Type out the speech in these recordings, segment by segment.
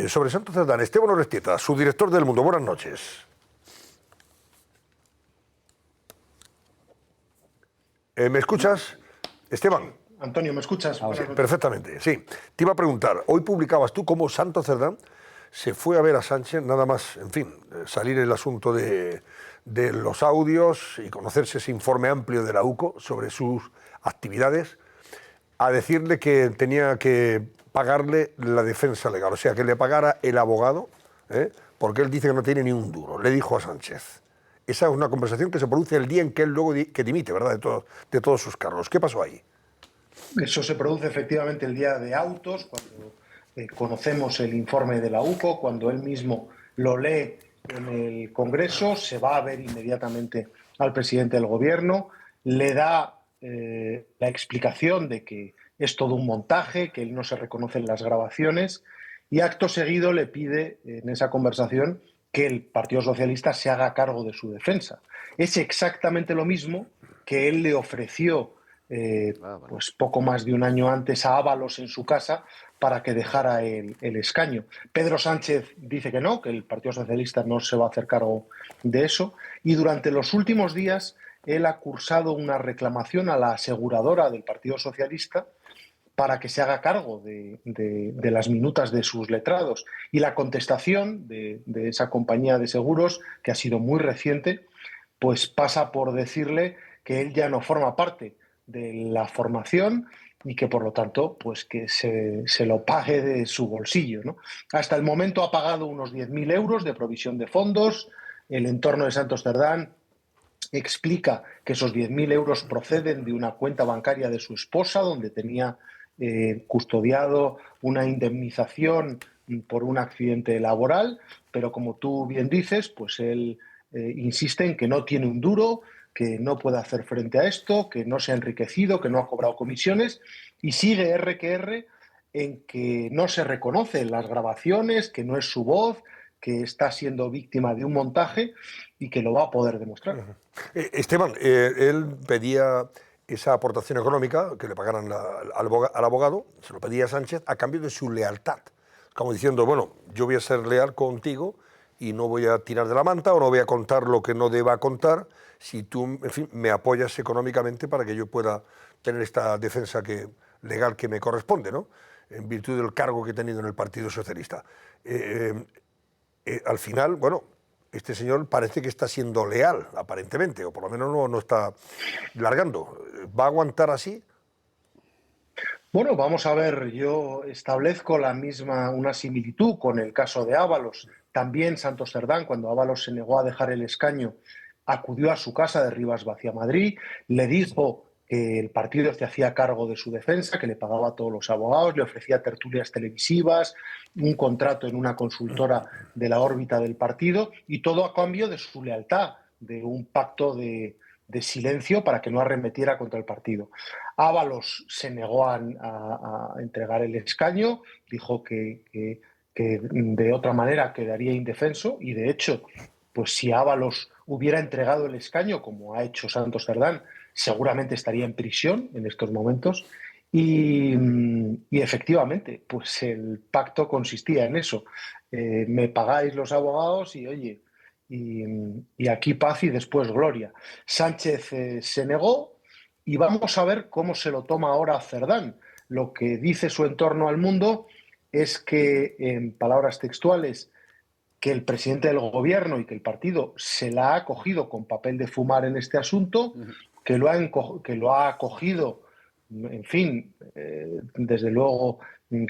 sobre Santos Cerdán. Esteban Orestieta, subdirector del Mundo. Buenas noches. ¿Me escuchas, Esteban? Sí. Antonio, ¿me escuchas? Sí, perfectamente, sí. Te iba a preguntar, hoy publicabas tú cómo Santos Cerdán se fue a ver a Sánchez, nada más, en fin, salir el asunto de los audios y conocerse ese informe amplio de la UCO sobre sus actividades, a decirle que tenía que pagarle la defensa legal, o sea, que le pagara el abogado, porque él dice que no tiene ni un duro, le dijo a Sánchez. Esa es una conversación que se produce el día en que él luego que dimite, ¿verdad?, de todos sus cargos. ¿Qué pasó ahí? Eso se produce efectivamente el día de autos, cuando conocemos el informe de la UCO, cuando él mismo lo lee en el Congreso, se va a ver inmediatamente al presidente del Gobierno, le da la explicación de que es todo un montaje, que él no se reconoce en las grabaciones, y acto seguido le pide en esa conversación que el Partido Socialista se haga cargo de su defensa. Es exactamente lo mismo que él le ofreció pues poco más de un año antes a Ábalos en su casa para que dejara el escaño. Pedro Sánchez dice que no, que el Partido Socialista no se va a hacer cargo de eso, y durante los últimos días él ha cursado una reclamación a la aseguradora del Partido Socialista para que se haga cargo de las minutas de sus letrados. Y la contestación de esa compañía de seguros, que ha sido muy reciente, pues pasa por decirle que él ya no forma parte de la formación y que por lo tanto pues que se lo pague de su bolsillo, ¿no? Hasta el momento ha pagado unos 10.000 euros de provisión de fondos. El entorno de Santos Cerdán explica que esos 10.000 euros proceden de una cuenta bancaria de su esposa, donde tenía custodiado una indemnización por un accidente laboral, pero como tú bien dices, pues él insiste en que no tiene un duro, que no puede hacer frente a esto, que no se ha enriquecido, que no ha cobrado comisiones, y sigue R que R en que no se reconoce en las grabaciones, que no es su voz, que está siendo víctima de un montaje y que lo va a poder demostrar. Esteban, él pedía esa aportación económica que le pagaran al abogado, se lo pedía a Sánchez a cambio de su lealtad, como diciendo, bueno, yo voy a ser leal contigo y no voy a tirar de la manta o no voy a contar lo que no deba contar si tú, en fin, me apoyas económicamente para que yo pueda tener esta defensa legal que me corresponde, ¿no?, en virtud del cargo que he tenido en el Partido Socialista. Al final, bueno, este señor parece que está siendo leal, aparentemente, o por lo menos no está largando. ¿Va a aguantar así? Bueno, vamos a ver, yo establezco una similitud con el caso de Ábalos. También Santos Cerdán, cuando Ábalos se negó a dejar el escaño, acudió a su casa de Rivas Vacia Madrid, le dijo que el partido se hacía cargo de su defensa, que le pagaba a todos los abogados, le ofrecía tertulias televisivas, un contrato en una consultora de la órbita del partido, y todo a cambio de su lealtad, de un pacto de silencio para que no arremetiera contra el partido. Ábalos se negó a entregar el escaño, dijo que de otra manera quedaría indefenso, y de hecho, pues si Ábalos hubiera entregado el escaño, como ha hecho Santos Cerdán, seguramente estaría en prisión en estos momentos. Y efectivamente, pues el pacto consistía en eso. Me pagáis los abogados y oye, y aquí paz y después gloria. Sánchez se negó, y vamos a ver cómo se lo toma ahora Cerdán. Lo que dice su entorno al Mundo es que, en palabras textuales, que el presidente del gobierno y que el partido se la ha acogido con papel de fumar en este asunto, que lo ha acogido, en fin, desde luego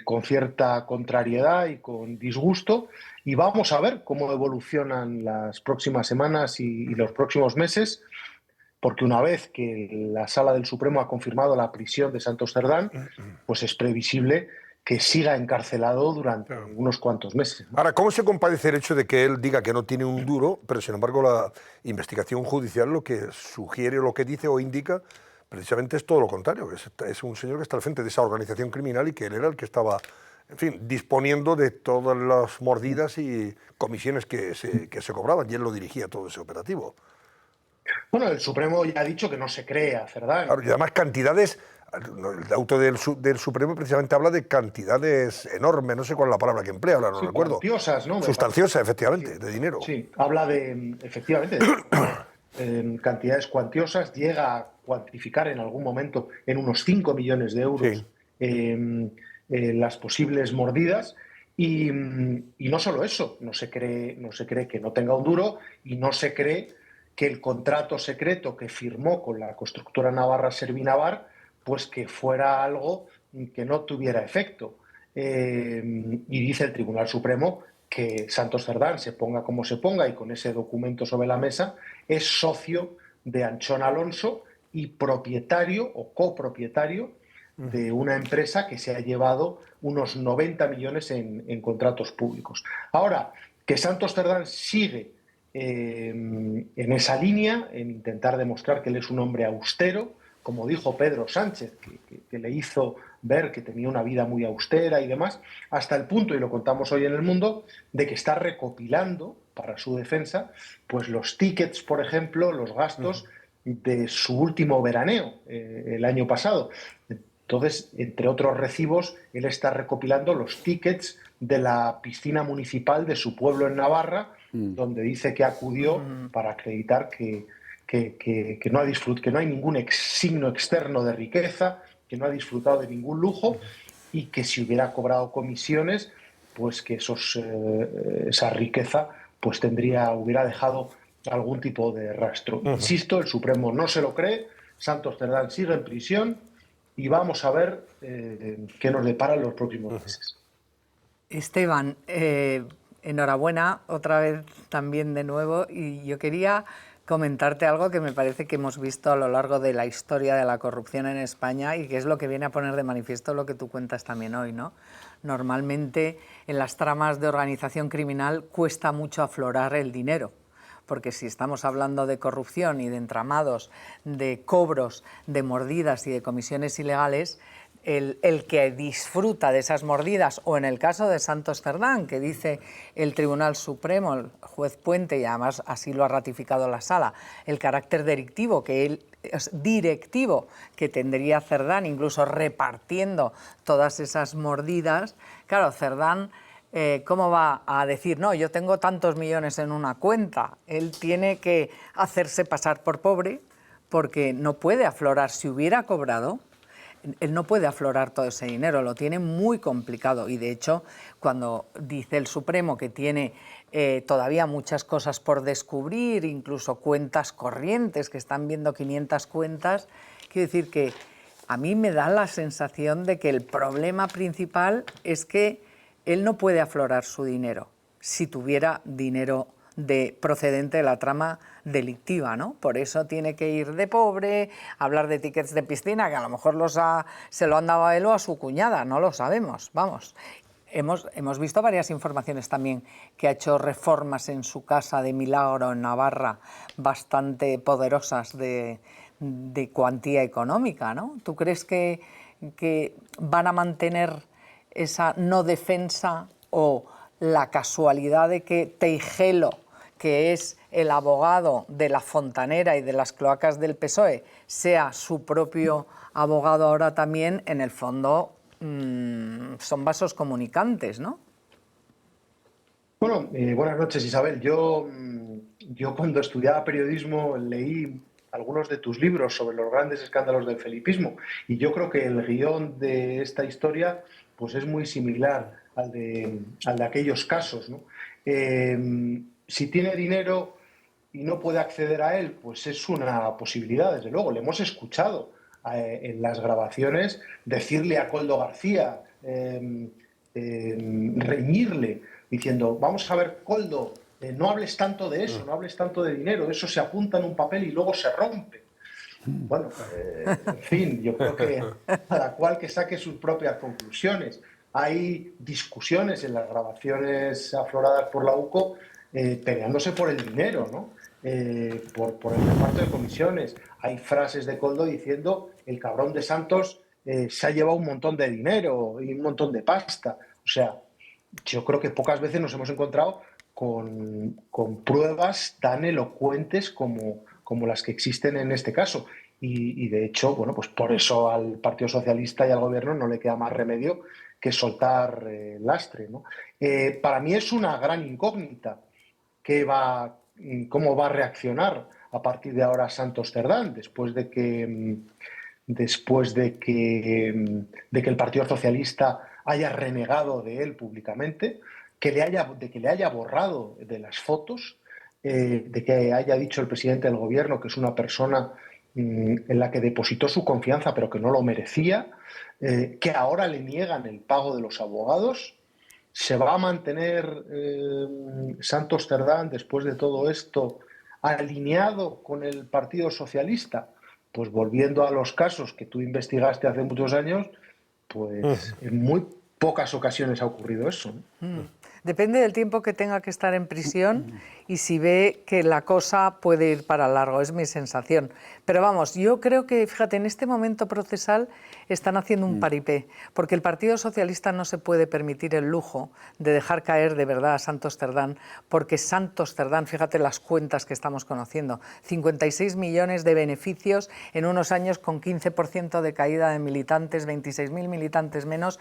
con cierta contrariedad y con disgusto, y vamos a ver cómo evolucionan las próximas semanas y los próximos meses, porque una vez que la Sala del Supremo ha confirmado la prisión de Santos Cerdán, pues es previsible que siga encarcelado durante unos cuantos meses, ¿no? Ahora, ¿cómo se compadece el hecho de que él diga que no tiene un duro, pero sin embargo la investigación judicial lo que sugiere, lo que dice o indica, precisamente es todo lo contrario? Es un señor que está al frente de esa organización criminal y que él era el que estaba, en fin, disponiendo de todas las mordidas y comisiones que se cobraban, y él lo dirigía todo ese operativo. Bueno, el Supremo ya ha dicho que no se cree a Cerdán. Claro, y además cantidades el auto del Supremo precisamente habla de cantidades enormes, no sé cuál es la palabra que emplea, ahora no Sí, recuerdo. cuantiosas, ¿no? Sustanciosa, efectivamente, Sí, de dinero. sí, habla de, efectivamente, en cantidades cuantiosas, llega a cuantificar en algún momento en unos 5 millones de Sí. euros las posibles mordidas. Y no solo eso, no se cree que no tenga un duro y no se cree que el contrato secreto que firmó con la constructora navarra Servinavar, pues que fuera algo que no tuviera efecto. Y dice el Tribunal Supremo que Santos Cerdán, se ponga como se ponga y con ese documento sobre la mesa, es socio de Anchón Alonso y propietario o copropietario de una empresa que se ha llevado unos 90 millones en contratos públicos. Ahora, que Santos Cerdán sigue en esa línea, en intentar demostrar que él es un hombre austero, como dijo Pedro Sánchez, que le hizo ver que tenía una vida muy austera y demás, hasta el punto, y lo contamos hoy en El Mundo, de que está recopilando para su defensa pues los tickets, por ejemplo, los gastos de su último veraneo el año pasado. Entonces, entre otros recibos, él está recopilando los tickets de la piscina municipal de su pueblo en Navarra, donde dice que acudió para acreditar que no hay ningún signo externo de riqueza, que no ha disfrutado de ningún lujo y que si hubiera cobrado comisiones, pues que esa riqueza pues hubiera dejado algún tipo de rastro. Insisto, el Supremo no se lo cree, Santos Cerdán sigue en prisión y vamos a ver qué nos depara en los próximos meses. Esteban, enhorabuena otra vez también de nuevo, y yo quería comentarte algo que me parece que hemos visto a lo largo de la historia de la corrupción en España y que es lo que viene a poner de manifiesto lo que tú cuentas también hoy, ¿no? Normalmente en las tramas de organización criminal cuesta mucho aflorar el dinero, porque si estamos hablando de corrupción y de entramados, de cobros, de mordidas y de comisiones ilegales, el que disfruta de esas mordidas, o en el caso de Santos Cerdán, que dice el Tribunal Supremo, el juez Puente, y además así lo ha ratificado la Sala, el carácter directivo que tendría Cerdán, incluso repartiendo todas esas mordidas. Claro, Cerdán, ¿cómo va a decir, no, yo tengo tantos millones en una cuenta? Él tiene que hacerse pasar por pobre porque no puede aflorar. Si hubiera cobrado, él no puede aflorar todo ese dinero, lo tiene muy complicado. Y de hecho, cuando dice el Supremo que tiene todavía muchas cosas por descubrir, incluso cuentas corrientes, que están viendo 500 cuentas, quiero decir que a mí me da la sensación de que el problema principal es que él no puede aflorar su dinero si tuviera dinero procedente de la trama delictiva, ¿no? Por eso tiene que ir de pobre, hablar de tickets de piscina, que a lo mejor se lo han dado a él o a su cuñada, no lo sabemos, vamos. Hemos visto varias informaciones también que ha hecho reformas en su casa de Milagro, en Navarra, bastante poderosas de cuantía económica, ¿no? ¿Tú crees que van a mantener esa no defensa o la casualidad de que Teijelo, que es el abogado de la Fontanera y de las cloacas del PSOE, sea su propio abogado ahora también? En el fondo son vasos comunicantes, ¿no? Bueno, buenas noches, Isabel. Yo cuando estudiaba periodismo leí algunos de tus libros sobre los grandes escándalos del felipismo y yo creo que el guión de esta historia pues es muy similar al de aquellos casos, ¿no? Si tiene dinero y no puede acceder a él, pues es una posibilidad, desde luego. Le hemos escuchado en las grabaciones decirle a Koldo García, reñirle, diciendo, vamos a ver, Koldo, no hables tanto de eso, no hables tanto de dinero, eso se apunta en un papel y luego se rompe. Bueno, en fin, yo creo que cada cual que saque sus propias conclusiones. Hay discusiones en las grabaciones afloradas por la UCO peleándose por el dinero, ¿no? Por el reparto de comisiones. Hay frases de Koldo diciendo el cabrón de Santos se ha llevado un montón de dinero y un montón de pasta. O sea, yo creo que pocas veces nos hemos encontrado con pruebas tan elocuentes como las que existen en este caso. y de hecho, bueno, pues por eso al Partido Socialista y al Gobierno no le queda más remedio que soltar lastre, ¿no? Para mí es una gran incógnita cómo va a reaccionar a partir de ahora Santos Cerdán, de que el Partido Socialista haya renegado de él públicamente, de que le haya borrado de las fotos, de que haya dicho el presidente del Gobierno que es una persona en la que depositó su confianza pero que no lo merecía, que ahora le niegan el pago de los abogados. ¿Se va a mantener Santos Cerdán después de todo esto alineado con el Partido Socialista? Pues volviendo a los casos que tú investigaste hace muchos años, pues en muy pocas ocasiones ha ocurrido eso, ¿no? Depende del tiempo que tenga que estar en prisión y si ve que la cosa puede ir para largo, es mi sensación. Pero vamos, yo creo que, fíjate, en este momento procesal están haciendo un paripé, porque el Partido Socialista no se puede permitir el lujo de dejar caer de verdad a Santos Cerdán, porque Santos Cerdán, fíjate las cuentas que estamos conociendo, 56 millones de beneficios en unos años con 15% de caída de militantes, 26.000 militantes menos,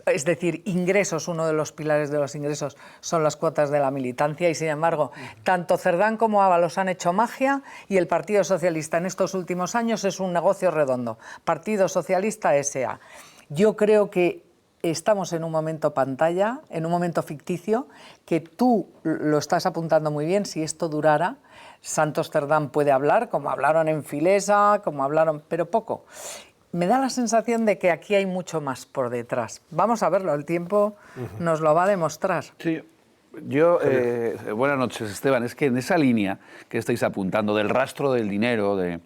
es decir, ingresos, uno de los pilares de los ingresos son las cuotas de la militancia y sin embargo, tanto Cerdán como Ábalos han hecho magia y el Partido Socialista en estos últimos años es un negocio redondo. Partido Socialista S.A. Yo creo que estamos en un momento pantalla, en un momento ficticio, que tú lo estás apuntando muy bien, si esto durara, Santos Cerdán puede hablar, como hablaron en Filesa, como hablaron, pero poco. Me da la sensación de que aquí hay mucho más por detrás. Vamos a verlo, el tiempo nos lo va a demostrar. Sí, yo, buenas noches, Esteban. Es que en esa línea que estáis apuntando del rastro del dinero, de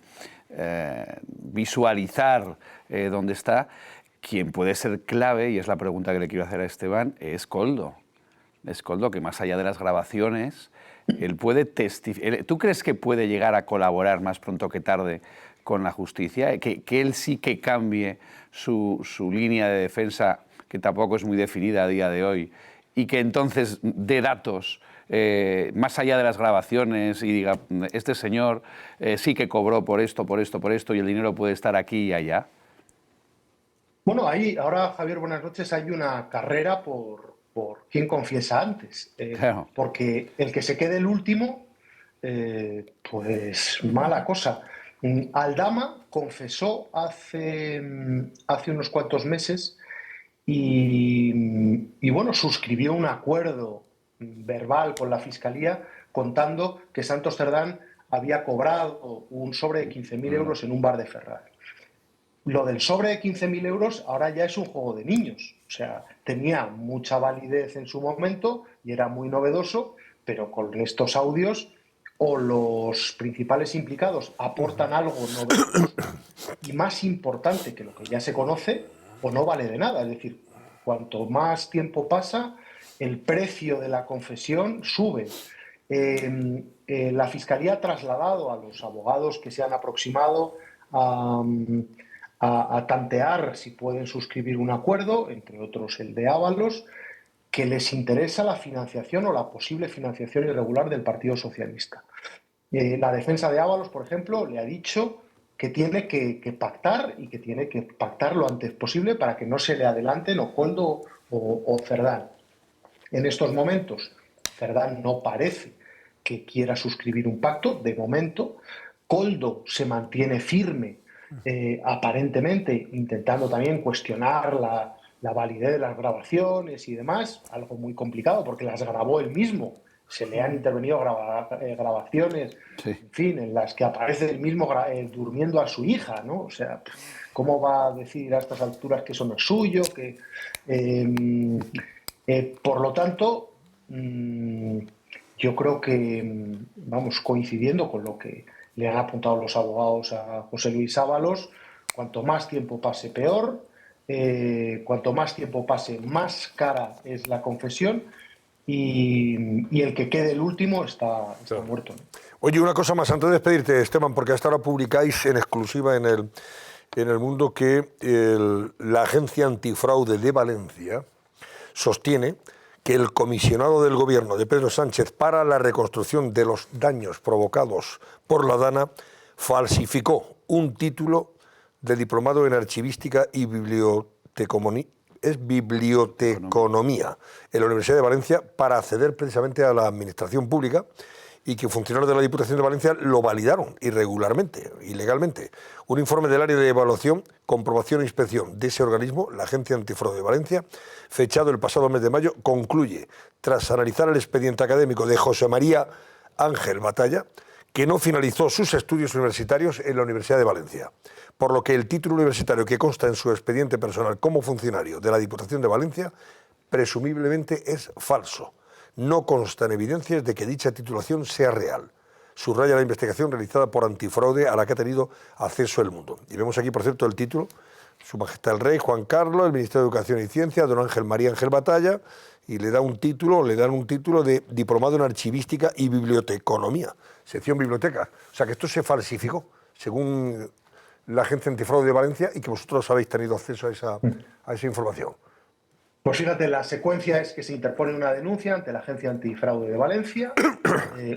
visualizar dónde está, quien puede ser clave, y es la pregunta que le quiero hacer a Esteban, es Koldo. Es Koldo, que más allá de las grabaciones, él puede testificar. ¿Tú crees que puede llegar a colaborar más pronto que tarde con la justicia? Que él sí que cambie su línea de defensa, que tampoco es muy definida a día de hoy, y que entonces dé datos más allá de las grabaciones y diga, este señor sí que cobró por esto, y el dinero puede estar aquí y allá? Bueno, ahora, Javier, buenas noches, hay una carrera por quién confiesa antes. Claro. Porque el que se quede el último, pues mala cosa. Aldama confesó hace unos cuantos meses y bueno, suscribió un acuerdo verbal con la Fiscalía contando que Santos Cerdán había cobrado un sobre de 15.000 euros en un bar de Ferraz. Lo del sobre de 15.000 euros ahora ya es un juego de niños. O sea, tenía mucha validez en su momento y era muy novedoso, pero con estos audios o los principales implicados aportan algo novedoso y más importante que lo que ya se conoce, o no vale de nada. Es decir, cuanto más tiempo pasa, el precio de la confesión sube. La Fiscalía ha trasladado a los abogados que se han aproximado a tantear si pueden suscribir un acuerdo, entre otros el de Ábalos, que les interesa la financiación o la posible financiación irregular del Partido Socialista. La defensa de Ábalos, por ejemplo, le ha dicho que tiene que pactar y que tiene que pactar lo antes posible para que no se le adelanten o Koldo o Cerdán. En estos momentos, Cerdán no parece que quiera suscribir un pacto, de momento. Koldo se mantiene firme, aparentemente, intentando también cuestionar la validez de las grabaciones y demás, algo muy complicado porque las grabó él mismo. Se le han intervenido grabaciones, sí, en fin, en las que aparece él mismo durmiendo a su hija, ¿no? O sea, ¿cómo va a decir a estas alturas que eso no es suyo? Por lo tanto, yo creo que, vamos, coincidiendo con lo que le han apuntado los abogados a José Luis Ábalos, cuanto más tiempo pase, peor. Cuanto más tiempo pase, más cara es la confesión. Y el que quede el último está muerto, ¿no? Oye, una cosa más, antes de despedirte, Esteban, porque hasta ahora publicáis en exclusiva en el Mundo que la Agencia Antifraude de Valencia sostiene que el comisionado del gobierno de Pedro Sánchez para la reconstrucción de los daños provocados por la DANA falsificó un título de diplomado en archivística y biblioteconomía en la Universidad de Valencia para acceder precisamente a la administración pública, y que funcionarios de la Diputación de Valencia lo validaron irregularmente, ilegalmente. Un informe del área de evaluación, comprobación e inspección de ese organismo, la Agencia Antifraude de Valencia, fechado el pasado mes de mayo, concluye, tras analizar el expediente académico de José María Ángel Batalla, que no finalizó sus estudios universitarios en la Universidad de Valencia, por lo que el título universitario que consta en su expediente personal como funcionario de la Diputación de Valencia presumiblemente es falso. No constan evidencias de que dicha titulación sea real. Subraya la investigación realizada por Antifraude a la que ha tenido acceso el mundo. Y vemos aquí, por cierto, el título: Su Majestad el Rey Juan Carlos, el Ministerio de Educación y Ciencia, don Ángel María Ángel Batalla, y le dan un título de diplomado en archivística y biblioteconomía, sección biblioteca. O sea que esto se falsificó, según la Agencia Antifraude de Valencia, y que vosotros habéis tenido acceso a esa información. Pues fíjate, la secuencia es que se interpone una denuncia ante la Agencia Antifraude de Valencia,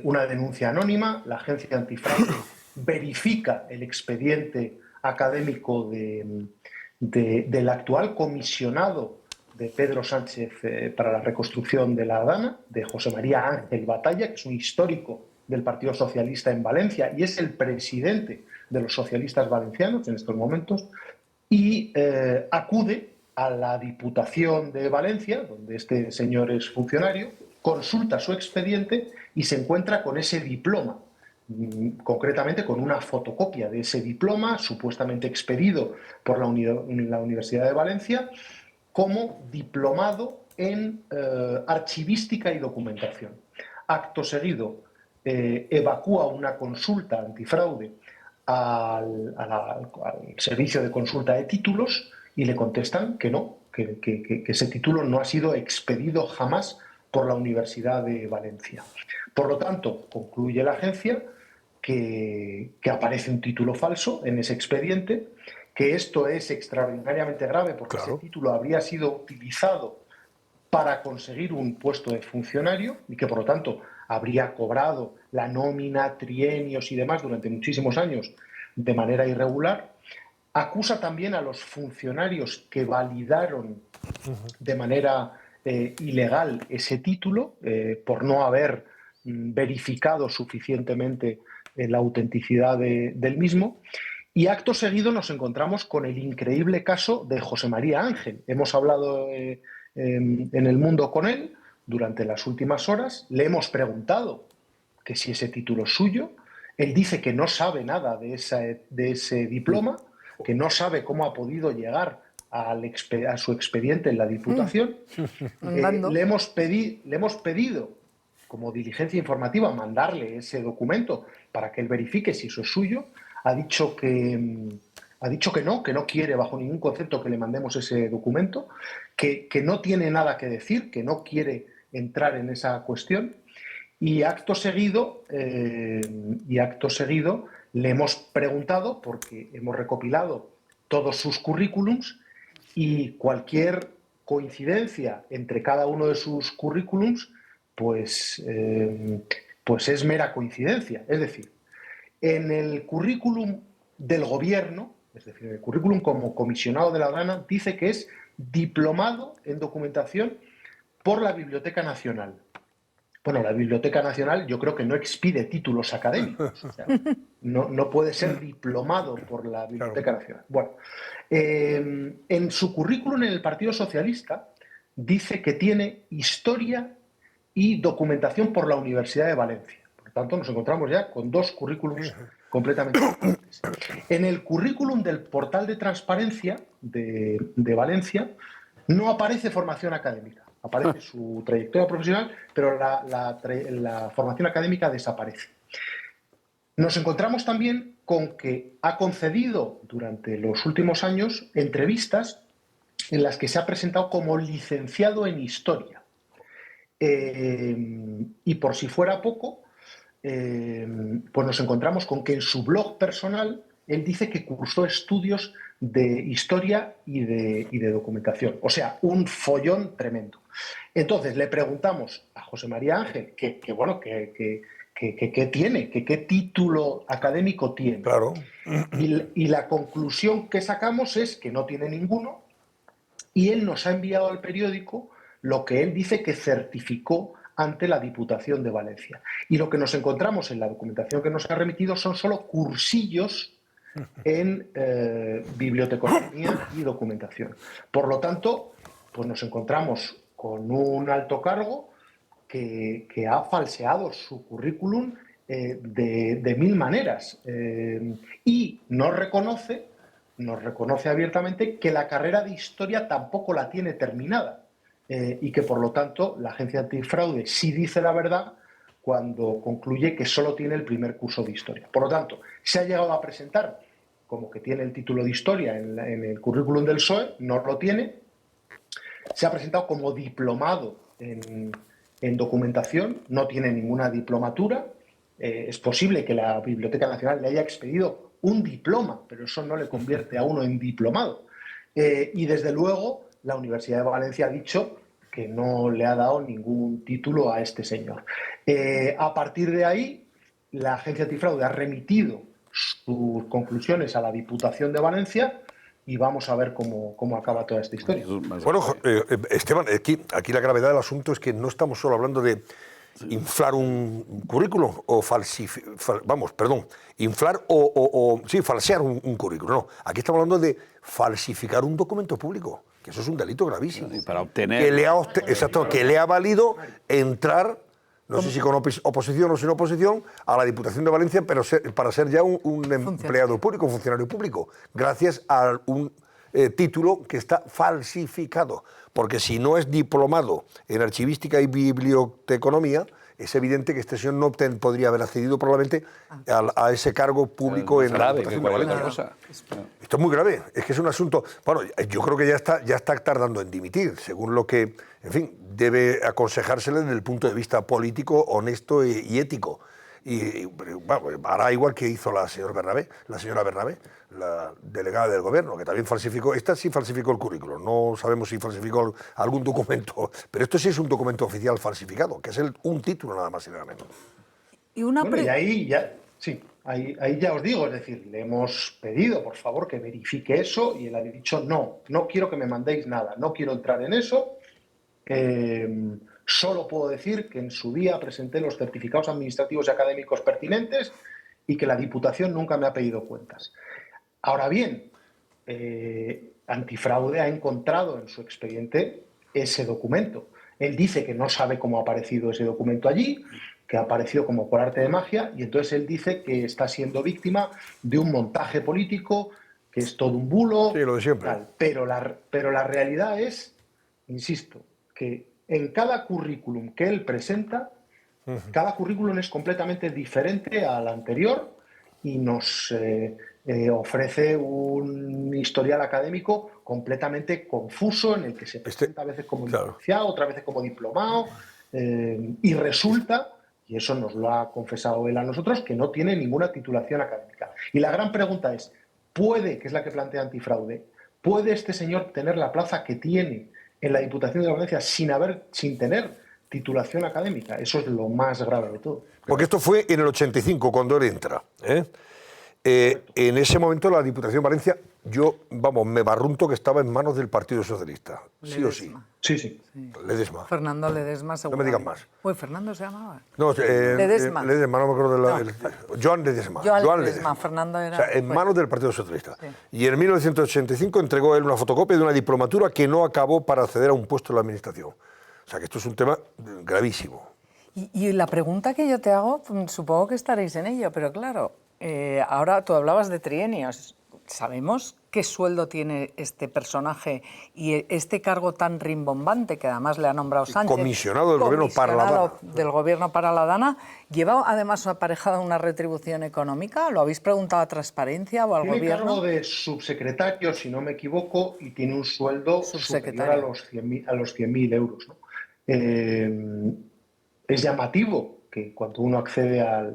una denuncia anónima. La Agencia Antifraude verifica el expediente académico del actual comisionado de Pedro Sánchez para la reconstrucción de la Dana, de José María Ángel Batalla, que es un histórico del Partido Socialista en Valencia y es el presidente de los socialistas valencianos en estos momentos, y acude a la Diputación de Valencia, donde este señor es funcionario, consulta su expediente y se encuentra con ese diploma, concretamente con una fotocopia de ese diploma, supuestamente expedido por la Universidad de Valencia, como diplomado en archivística y documentación. Acto seguido, evacúa una consulta antifraude al servicio de consulta de títulos y le contestan que no, que ese título no ha sido expedido jamás por la Universidad de Valencia. Por lo tanto, concluye la agencia que aparece un título falso en ese expediente, que esto es extraordinariamente grave porque ese título habría sido utilizado para conseguir un puesto de funcionario y que, por lo tanto, habría cobrado la nómina, trienios y demás durante muchísimos años de manera irregular. Acusa también a los funcionarios que validaron de manera ilegal ese título por no haber verificado suficientemente la autenticidad del mismo. Y acto seguido nos encontramos con el increíble caso de José María Ángel. Hemos hablado en El Mundo con él durante las últimas horas. Le hemos preguntado que si ese título es suyo. Él dice que no sabe nada de ese diploma, que no sabe cómo ha podido llegar a su expediente en la Diputación. Le hemos pedido, como diligencia informativa, mandarle ese documento para que él verifique si eso es suyo. Ha dicho que no quiere bajo ningún concepto que le mandemos ese documento, que no tiene nada que decir, que no quiere entrar en esa cuestión. Y acto seguido le hemos preguntado, porque hemos recopilado todos sus currículums, y cualquier coincidencia entre cada uno de sus currículums pues es mera coincidencia. Es decir, en el currículum del gobierno, es decir, en el currículum como comisionado de la Dana, dice que es diplomado en documentación por la Biblioteca Nacional. Bueno, la Biblioteca Nacional yo creo que no expide títulos académicos. O sea, no puede ser diplomado por la Biblioteca Nacional. Bueno, en su currículum en el Partido Socialista dice que tiene historia y documentación por la Universidad de Valencia. Por tanto, nos encontramos ya con dos currículums completamente diferentes. En el currículum del portal de transparencia de Valencia no aparece formación académica. Aparece su trayectoria profesional, pero la formación académica desaparece. Nos encontramos también con que ha concedido durante los últimos años entrevistas en las que se ha presentado como licenciado en Historia. Y por si fuera poco, pues nos encontramos con que en su blog personal él dice que cursó estudios de historia y de documentación. O sea, un follón tremendo. Entonces le preguntamos a José María Ángel, que ¿qué tiene? ¿Qué título académico tiene? Claro. Y la conclusión que sacamos es que no tiene ninguno, y él nos ha enviado al periódico lo que él dice que certificó ante la Diputación de Valencia. Y lo que nos encontramos en la documentación que nos ha remitido son solo cursillos en biblioteconomía y documentación. Por lo tanto, pues nos encontramos con un alto cargo que ha falseado su currículum de mil maneras y nos reconoce abiertamente que la carrera de historia tampoco la tiene terminada y que, por lo tanto, la agencia antifraude sí dice la verdad cuando concluye que solo tiene el primer curso de historia. Por lo tanto, se ha llegado a presentar como que tiene el título de historia en el currículum del PSOE, no lo tiene. Se ha presentado como diplomado en documentación, no tiene ninguna diplomatura. Es posible que la Biblioteca Nacional le haya expedido un diploma, pero eso no le convierte a uno en diplomado. Y desde luego la Universidad de Valencia ha dicho que no le ha dado ningún título a este señor. A partir de ahí, la agencia antifraude ha remitido sus conclusiones a la Diputación de Valencia y vamos a ver cómo acaba toda esta historia. Bueno, Esteban, aquí la gravedad del asunto es que no estamos solo hablando de inflar un currículum o falsear un currículum. No, aquí estamos hablando de falsificar un documento público, que eso es un delito gravísimo. Y para obtener... que le ha valido entrar, no sé si con oposición o sin oposición, a la Diputación de Valencia, pero para ser ya un empleado público, un funcionario público, gracias a un título que está falsificado. Porque si no es diplomado en archivística y biblioteconomía, es evidente que este señor no podría haber accedido probablemente a ese cargo público en la Diputación de Valencia. Esto es muy grave, es que es un asunto... Bueno, yo creo que ya está tardando en dimitir, según lo que, en fin, debe aconsejársele desde el punto de vista político, honesto y ético. Y bueno, hará igual que hizo la señora Bernabé, la delegada del gobierno, que también falsificó, esta sí falsificó el currículum, no sabemos si falsificó algún documento, pero esto sí es un documento oficial falsificado, que es un título nada más y nada menos. Y ahí ya os digo, es decir, le hemos pedido, por favor, que verifique eso y él ha dicho, no quiero que me mandéis nada, no quiero entrar en eso. Solo puedo decir que en su día presenté los certificados administrativos y académicos pertinentes y que la Diputación nunca me ha pedido cuentas. Ahora bien, Antifraude ha encontrado en su expediente ese documento. Él dice que no sabe cómo ha aparecido ese documento allí, que ha aparecido como por arte de magia, y entonces él dice que está siendo víctima de un montaje político, que es todo un bulo. Sí, lo de siempre. Pero la realidad es, insisto, que en cada currículum que él presenta, cada currículum es completamente diferente al anterior y nos ofrece un historial académico completamente confuso en el que se presenta a veces como licenciado, otras veces como diplomado, y resulta, y eso nos lo ha confesado él a nosotros, que no tiene ninguna titulación académica. Y la gran pregunta es, que es la que plantea Antifraude, ¿puede este señor tener la plaza que tiene en la Diputación de Valencia sin tener titulación académica? Eso es lo más grave de todo. Porque esto fue en el 85, cuando él entra. En ese momento la Diputación de Valencia, me barrunto que estaba en manos del Partido Socialista. Sí o sí. Sí. Ledesma. Fernando Ledesma, seguro. No me digan más. Uy, ¿Fernando se llamaba? No, Ledesma. Ledesma, no me acuerdo de Joan Ledesma. Joan Ledesma. Fernando era... O sea, en manos del Partido Socialista. Sí. Y en 1985 entregó él una fotocopia de una diplomatura que no acabó para acceder a un puesto en la Administración. O sea, que esto es un tema gravísimo. Y la pregunta que yo te hago, supongo que estaréis en ello, pero claro, ahora tú hablabas de trienios. ¿Sabemos qué sueldo tiene este personaje y este cargo tan rimbombante que además le ha nombrado Sánchez? Comisionado del Gobierno para la Dana. Del Gobierno para la Dana. ¿Lleva además aparejada una retribución económica? ¿Lo habéis preguntado a Transparencia o al Gobierno? Tiene cargo de subsecretario, si no me equivoco, y tiene un sueldo superior a los 100.000 euros, ¿no? Es llamativo que cuando uno accede a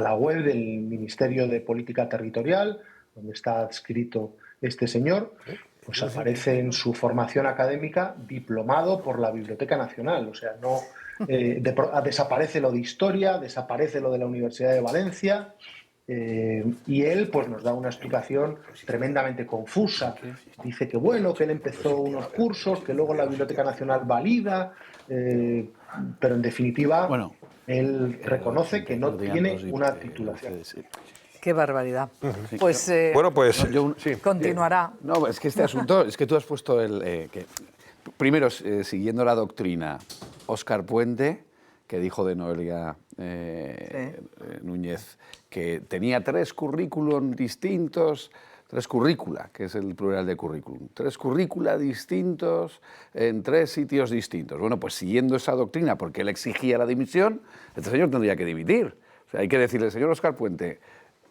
la web del Ministerio de Política Territorial, donde está adscrito este señor, pues aparece en su formación académica diplomado por la Biblioteca Nacional. O sea, no desaparece lo de historia, desaparece lo de la Universidad de Valencia. Y él pues nos da una explicación tremendamente confusa. Dice que bueno, que él empezó unos cursos, que luego la Biblioteca Nacional valida, pero en definitiva él reconoce que no tiene una titulación. Qué barbaridad. Pues, Bueno, pues continuará. No, es que este asunto, es que tú has puesto primero, siguiendo la doctrina, Óscar Puente, que dijo de Noelia Núñez que tenía 3 currículum distintos, 3 currícula, que es el plural de currículum, 3 currícula distintos en 3 sitios distintos. Bueno, pues siguiendo esa doctrina, porque él exigía la dimisión, este señor tendría que dimitir. O sea, hay que decirle, señor Óscar Puente,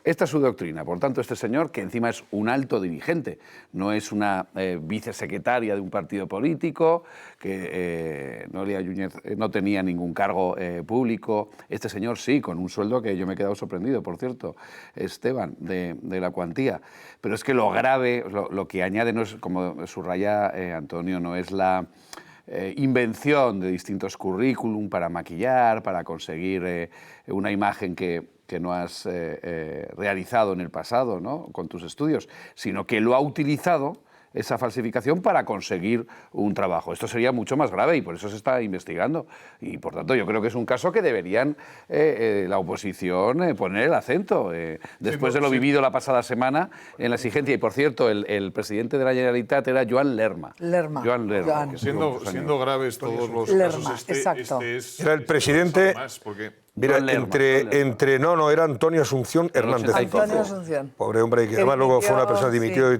esta es su doctrina. Por tanto, este señor, que encima es un alto dirigente, no es una vicesecretaria de un partido político, que Noelia Núñez no tenía ningún cargo público. Este señor sí, con un sueldo que yo me he quedado sorprendido, por cierto, Esteban, de la cuantía. Pero es que lo grave, lo que añade, no es, como subraya Antonio, no es la invención de distintos currículum para maquillar, para conseguir una imagen que no has realizado en el pasado, ¿no?, con tus estudios, sino que lo ha utilizado, esa falsificación, para conseguir un trabajo. Esto sería mucho más grave y por eso se está investigando. Y, por tanto, yo creo que es un caso que deberían la oposición poner el acento. Después de lo vivido la pasada semana en la exigencia. Y, por cierto, el presidente de la Generalitat era Joan Lerma. Joan. Que siendo graves todos los Lerma, casos, exacto. Era el presidente. Mira, Lerma, era Antonio Asunción Hernández. Antonio Asunción. Pobre hombre, que además luego fue una persona dimitió y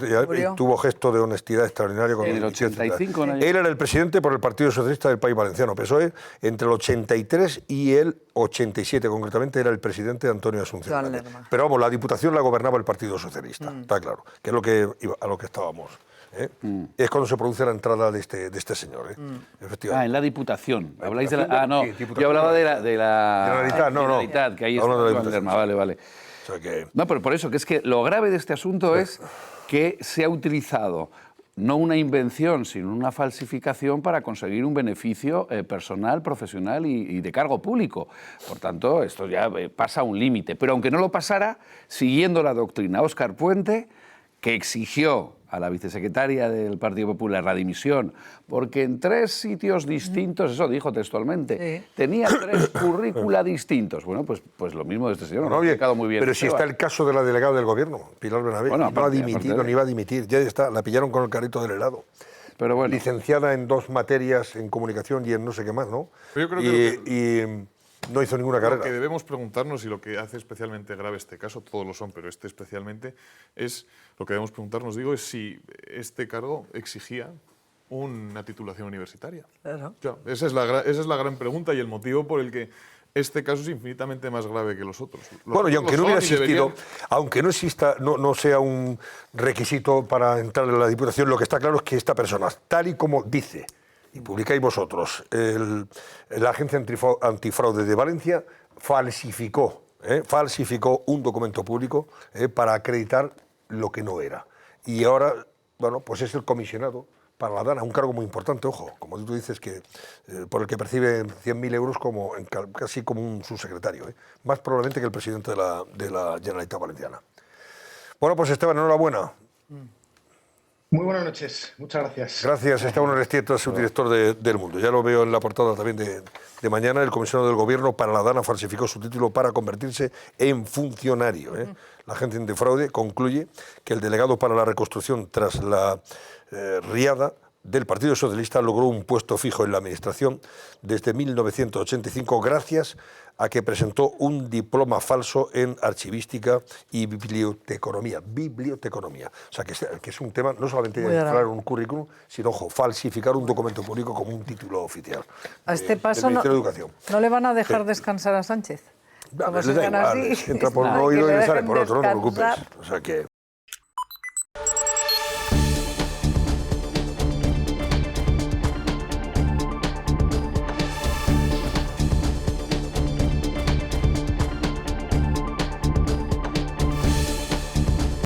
tuvo gesto de honestidad extraordinario. En el 85. Él era el presidente por el Partido Socialista del País Valenciano, PSOE, entre el 83 y el 87, concretamente, era el presidente Antonio Asunción. Pero vamos, la Diputación la gobernaba el Partido Socialista, está claro, que es a lo que estábamos. Es cuando se produce la entrada de este señor. Efectivamente. En la Diputación. ¿Habláis de la...? No, yo hablaba de la Generalitat, que ahí está Joan Lerma, vale. O sea que... No, pero por eso, que es que lo grave de este asunto es que se ha utilizado no una invención, sino una falsificación para conseguir un beneficio personal, profesional y de cargo público. Por tanto, esto ya pasa un límite. Pero aunque no lo pasara, siguiendo la doctrina Óscar Puente, que exigió a la vicesecretaria del Partido Popular la dimisión, porque en 3 sitios distintos, eso dijo textualmente, tenía 3 currícula distintos. Bueno, pues lo mismo de este señor, no, ha explicado muy bien. Pero si está el caso de la delegada del Gobierno, Pilar Bernabé, no ha dimitido ni va a dimitir, ya está, la pillaron con el carrito del helado. Pero bueno. Licenciada en 2 materias, en comunicación y en no sé qué más, ¿no? Yo creo que no hizo ninguna carrera. Lo que debemos preguntarnos, y lo que hace especialmente grave este caso, todos lo son, pero este especialmente, es lo que debemos preguntarnos, es si este cargo exigía una titulación universitaria. Claro. Esa es la gran pregunta y el motivo por el que este caso es infinitamente más grave que los otros. Y aunque no hubiera existido, aunque no exista, no sea un requisito para entrar en la Diputación, lo que está claro es que esta persona, tal y como dice, y publicáis vosotros, la Agencia Antifraude de Valencia falsificó un documento público para acreditar lo que no era. Y ahora, pues es el comisionado para la DANA, un cargo muy importante, ojo, como tú dices, que por el que percibe 100.000 euros casi como un subsecretario, más probablemente que el presidente de la Generalitat Valenciana. Bueno, pues Esteban, enhorabuena. Muy buenas noches, muchas gracias. Gracias, Esteban Orestieta, subdirector de El Mundo. Ya lo veo en la portada también de mañana. El comisionado del Gobierno para la DANA falsificó su título para convertirse en funcionario. La agencia antifraude concluye que el delegado para la reconstrucción tras la riada del Partido Socialista logró un puesto fijo en la Administración desde 1985 gracias a que presentó un diploma falso en archivística y biblioteconomía. O sea, que es un tema, no solamente inflar un currículum, sino, falsificar un documento público como un título oficial. A este paso del Ministerio de Educación. ¿No le van a dejar descansar a Sánchez? Como Les da igual, entra por un oído y le sale por otro, no te preocupes. O sea que...